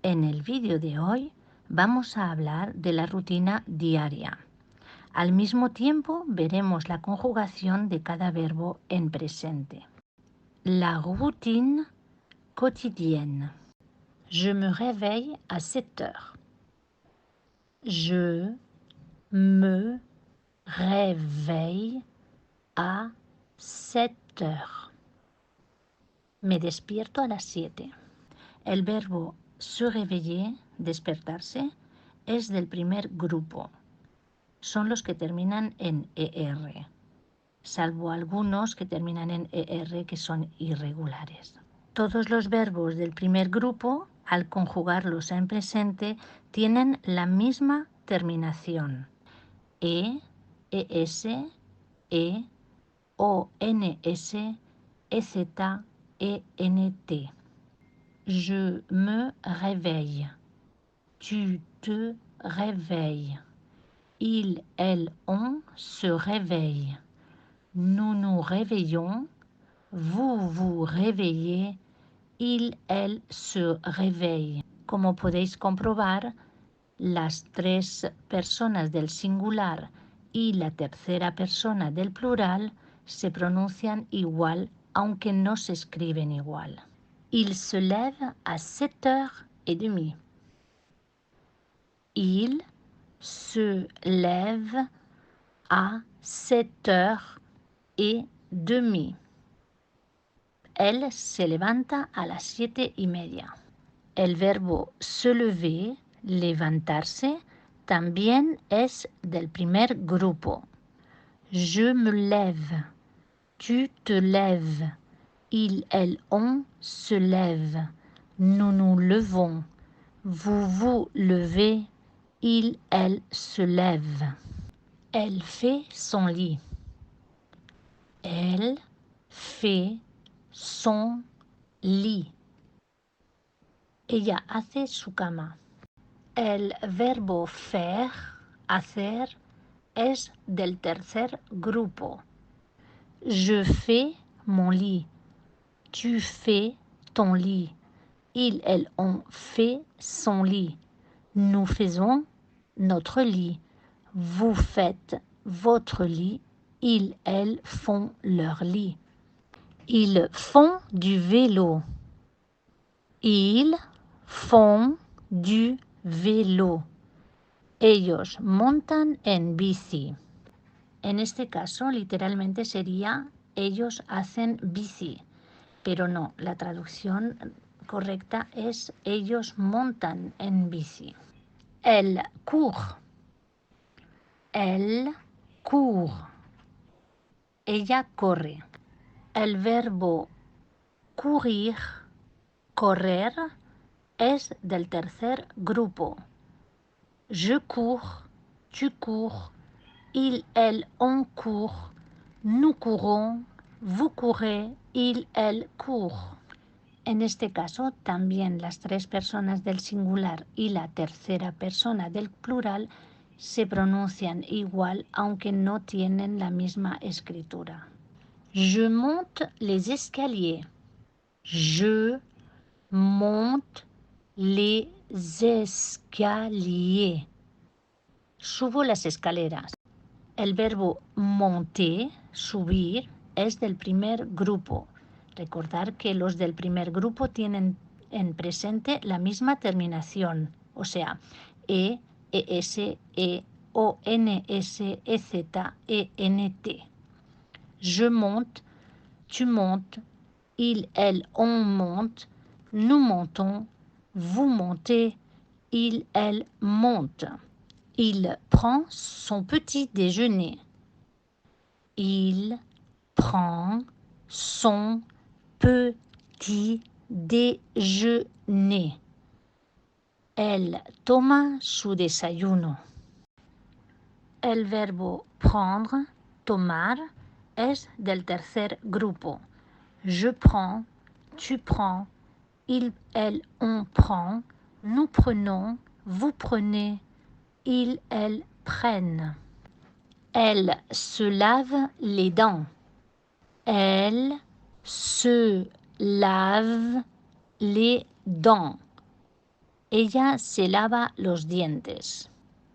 En el vídeo de hoy vamos a hablar de la rutina diaria. Al mismo tiempo veremos la conjugación de cada verbo en presente. La routine quotidienne. Je me réveille à 7 heures. Je me réveille à 7 heures. Me despierto a las 7. El verbo se réveiller, despertarse, es del primer grupo. Son los que terminan en ER, salvo algunos que terminan en ER que son irregulares. Todos los verbos del primer grupo, al conjugarlos en presente, tienen la misma terminación. ES, E, ONS, EZ, ENT. Je me réveille. Tu te réveilles. Il, elle, on se réveille. Nous nous réveillons. Vous vous réveillez. Il, elle se réveille. Como podéis comprobar, las tres personas del singular y la tercera persona del plural se pronuncian igual, aunque no se escriben igual. Il se lève à 7h30. Il se lève à 7h30. Elle se levanta a las 7:30. El verbo se lever, levantarse, también es del primer grupo. Je me lève. Tu te lèves. Il, elle, on se lève. Nous nous levons. Vous vous levez. Il, elle se lève. Elle fait son lit. Elle fait son lit. Ella hace su cama. El verbo faire, hacer, es del tercer grupo. Je fais mon lit. Tu fais ton lit. Il, elle, on fait son lit. Nous faisons notre lit. Vous faites votre lit. Ils, elles font leur lit. Ils font du vélo. Ils font du vélo. Ellos montan en bici. En este caso, literalmente sería ellos hacen bici. Pero no, la traducción correcta es ellos montan en bici. Elle court. Elle court. Ella corre. El verbo courir, correr, es del tercer grupo. Je cours, tu cours, il, elle, on court, nous courons, vous courez, il, elle court. En este caso, también las tres personas del singular y la tercera persona del plural se pronuncian igual, aunque no tienen la misma escritura. Je monte les escaliers. Je monte les escaliers. Subo las escaleras. El verbo monter, subir, es del primer grupo. Recordar que los del primer grupo tienen en presente la misma terminación, o sea, E, ES, E, ONS, EZ, ENT. Je monte, tu montes, il, elle, on monte, nous montons, vous montez, il, elle monte. Il prend son petit déjeuner. Il prend son petit déjeuner. Elle toma su desayuno. El verbo prendre, tomar, es del tercer grupo. Je prends, tu prends, il, elle, on prend, nous prenons, vous prenez, ils, elles prennent. Elle se lave les dents. Elle se lave les dents. Ella se lava los dientes.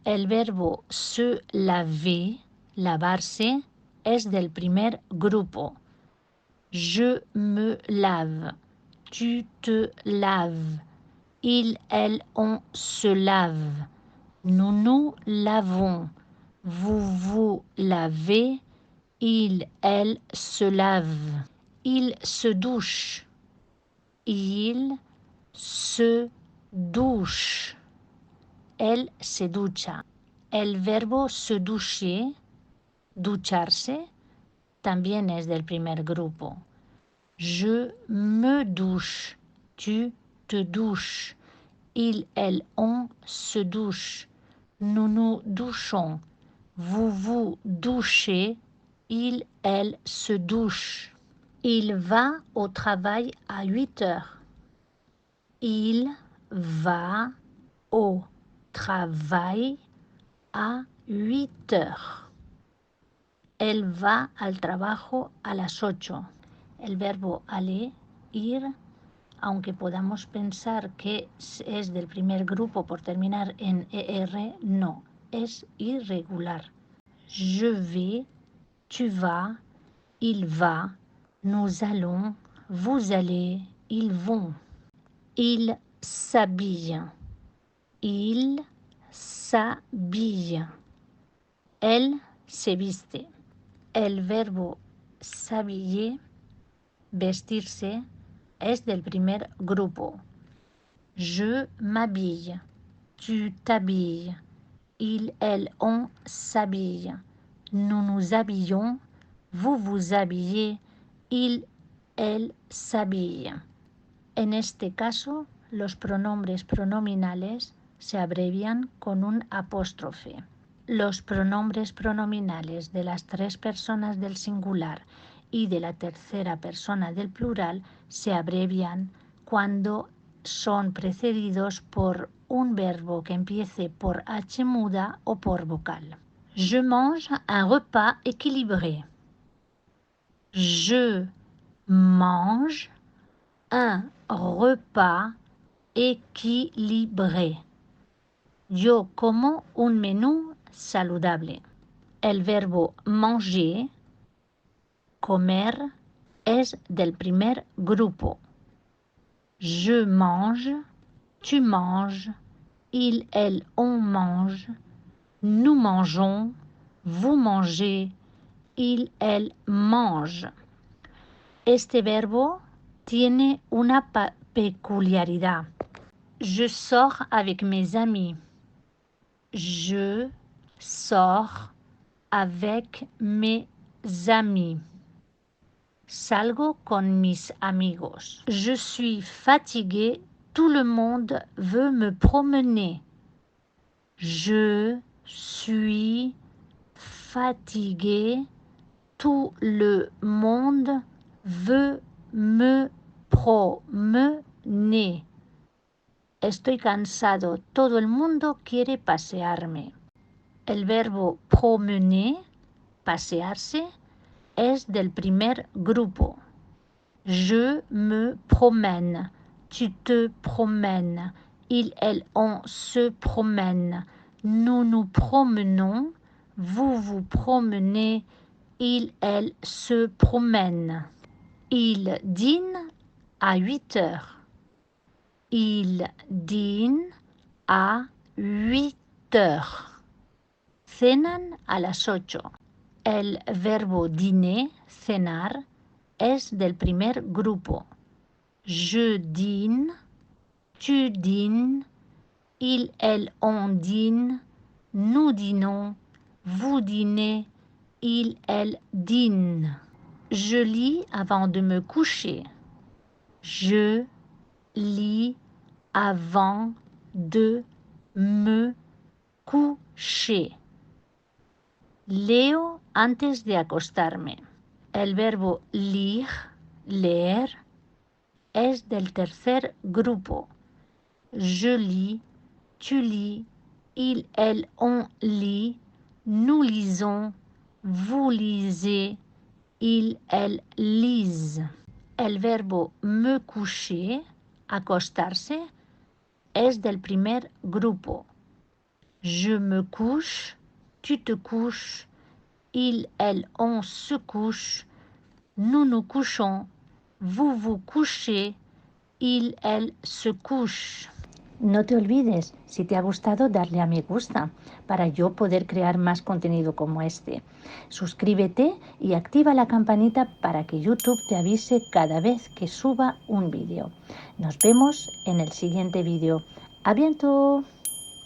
El verbo se laver, lavarse, es del primer grupo. Je me lave. Tu te laves. Il, elle, on se lave. Nous nous lavons. Vous vous lavez. Il, elle se lave. Il se douche. Il se douche. Elle se ducha. El verbo se doucher, ducharse, también es del primer grupo. Je me douche. Tu te douches. Il, elle, on se douche. Nous nous douchons. Vous vous douchez. Il, elle se douche. Il va au travail à 8 heures. Il va au travail a 8 heures. Él va al trabajo a las 8. El verbo aller, ir, aunque podamos pensar que es del primer grupo por terminar en ER, no, es irregular. Je vais, tu vas, il va, nous allons, vous allez, ils vont. Il s'habille. Il s'habille. Elle se viste. El verbo s'habiller, vestirse, es del primer grupo. Je m'habille. Tu t'habilles. Il, elle, on s'habille. Nous nous habillons. Vous vous habillez. Il, elle s'habille. En este caso, los pronombres pronominales se abrevian con un apóstrofe. Los pronombres pronominales de las 3 personas del singular y de la tercera persona del plural se abrevian cuando son precedidos por un verbo que empiece por H muda o por vocal. Je mange un repas équilibré. Je mange un repas équilibré. Yo como un menú saludable. El verbo manger, comer, es del primer grupo. Je mange, tu manges, il, elle, on mange, nous mangeons, vous mangez, il, elle mange. Este verbo tiene una peculiaridad. Je sors avec mes amis. Je sors avec mes amis. Salgo con mis amigos. Je suis fatigué. Tout le monde veut me promener. Je suis fatigué. Tout le monde veut me promener. Estoy cansado. Todo el mundo quiere pasearme. El verbo promener, pasearse, es del primer grupo. Je me promène. Tu te promènes. Il, elle, on se promène. Nous nous promenons. Vous vous promenez. Il, elle se promène. Il dîne à 8 heures. Il dîne à 8 heures. Cenan a las 8. El verbo dîner, cenar, es del primer grupo. Je dîne, tu dînes, il, elle, on dîne, nous dînons, vous dînez, il, elle dîne. Je lis avant de me coucher. Je lis avant de me coucher. Leo antes de acostarme. El verbo lire, leer, es del tercer grupo. Je lis, tu lis, il, elle, on lit, nous lisons, vous lisez, il, elle lise. El verbo me coucher, acostarse, es del primer grupo. Je me couche, tu te couches, il, elle, on se couche, nous nous couchons, vous vous couchez, il, elle se couche. No te olvides, si te ha gustado, darle a me gusta para yo poder crear más contenido como este. Suscríbete y activa la campanita para que YouTube te avise cada vez que suba un vídeo. Nos vemos en el siguiente vídeo. ¡A bientôt!